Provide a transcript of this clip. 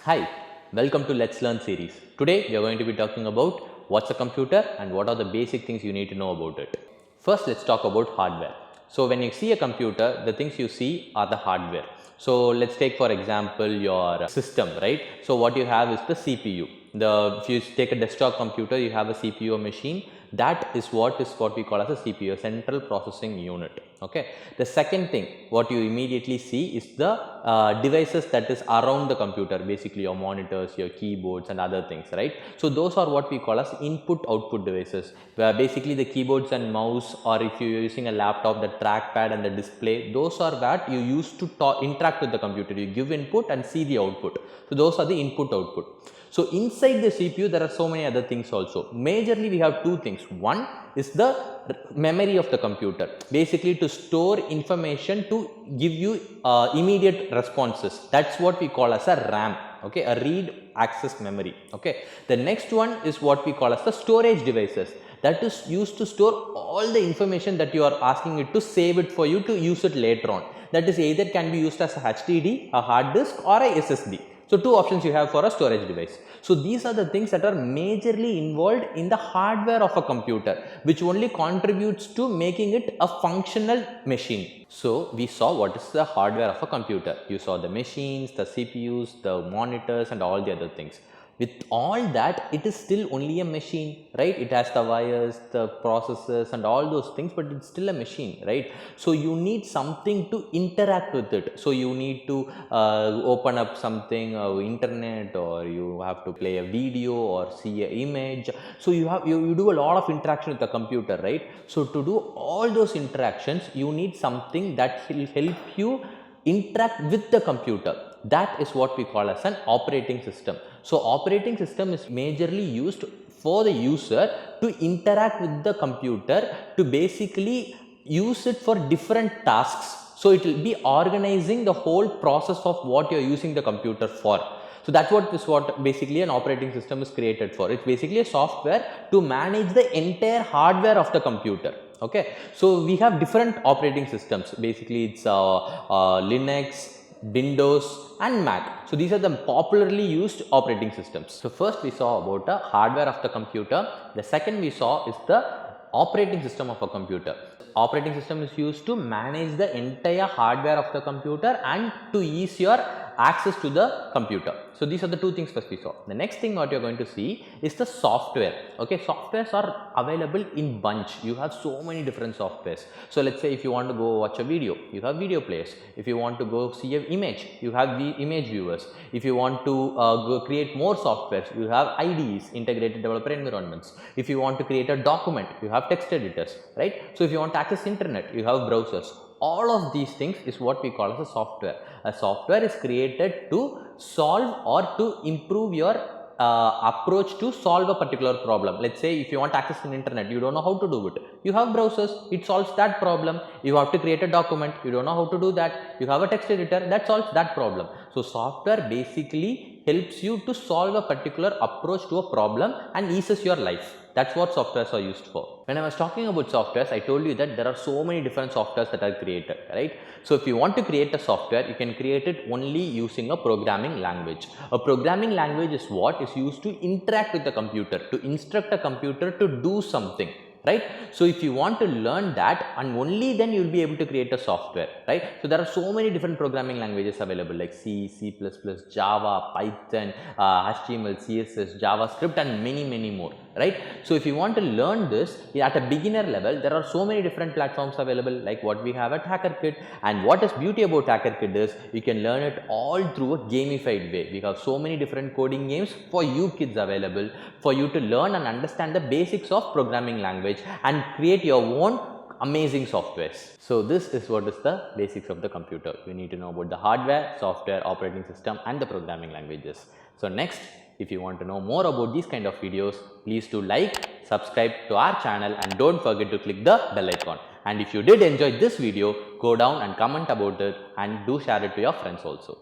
Hi, welcome to Let's Learn series. Today we are going to be talking about what's a computer and what are the basic things you need to know about it. First, let's talk about hardware. So when you see a computer, the things you see are the hardware. So let's take for example your system, right? So what you have is the CPU. If you take a desktop computer, you have a CPU machine. That is what we call as a CPU, central processing unit. Okay. The second thing what you immediately see is the devices that is around the computer, basically your monitors, your keyboards and other things, right? So those are what we call as input output devices, where basically the keyboards and mouse, or if you're using a laptop, the trackpad and the display, those are what you use to interact with the computer. You give input and see the output. So those are the input output. So inside the CPU there are so many other things also. Majorly we have two things. One is the memory of the computer, basically to store information to give you immediate responses. That's what we call as a RAM. Okay, a read access memory. Okay, the next one is what we call as the storage devices, that is used to store all the information that you are asking it to save it for you to use it later on. That is either can be used as a HDD, a hard disk or a SSD. So two options you have for a storage device. So these are the things that are majorly involved in the hardware of a computer, which only contributes to making it a functional machine. So we saw what is the hardware of a computer. You saw the machines, the CPUs, the monitors and all the other things. With all that, it is still only a machine, right? It has the wires, the processors and all those things, but it's still a machine, right? So you need something to interact with it. So you need to open up something, internet, or you have to play a video or see an image. So you do a lot of interaction with the computer, right? So to do all those interactions, you need something that will help you interact with the computer. That is what we call as an operating system. So operating system is majorly used for the user to interact with the computer, to basically use it for different tasks. So it will be organizing the whole process of what you're using the computer for. So that's what basically an operating system is created for. It's basically a software to manage the entire hardware of the computer. Okay, so we have different operating systems. Basically it's Linux, Windows and Mac. So these are the popularly used operating systems. So first we saw about the hardware of the computer. The second we saw is the operating system of a computer. Operating system is used to manage the entire hardware of the computer and to ease your access to the computer. So these are the two things first we saw. The next thing what you're going to see is the software. Okay, softwares are available in bunch. You have so many different softwares. So let's say if you want to go watch a video, you have video players. If you want to go see an image, you have the image viewers. If you want to go create more softwares, you have IDEs, integrated developer environments. If you want to create a document, you have text editors, right? So if you want to access internet, you have browsers. All of these things is what we call as a software. A software is created to solve or to improve your approach to solve a particular problem. Let's say if you want access to the internet, you don't know how to do it. You have browsers, it solves that problem. You have to create a document, you don't know how to do that. You have a text editor, that solves that problem. So software basically helps you to solve a particular approach to a problem and eases your life. That's what softwares are used for. When I was talking about softwares, I told you that there are so many different softwares that are created, right? So if you want to create a software, you can create it only using a programming language. A programming language is what is used to interact with the computer, to instruct a computer to do something, right? So if you want to learn that, and only then you will be able to create a software, right? So there are so many different programming languages available like C, C++, Java, Python, HTML, CSS, JavaScript and many more, right? So if you want to learn this at a beginner level, there are so many different platforms available like what we have at HackerKID. And what is beauty about HackerKID is you can learn it all through a gamified way. We have so many different coding games for you kids available for you to learn and understand the basics of programming language and create your own amazing softwares. So this is what is the basics of the computer. You need to know about the hardware, software, operating system and the programming languages. So next, if you want to know more about these kind of videos, please do like, subscribe to our channel and don't forget to click the bell icon. And if you did enjoy this video, go down and comment about it and do share it to your friends also.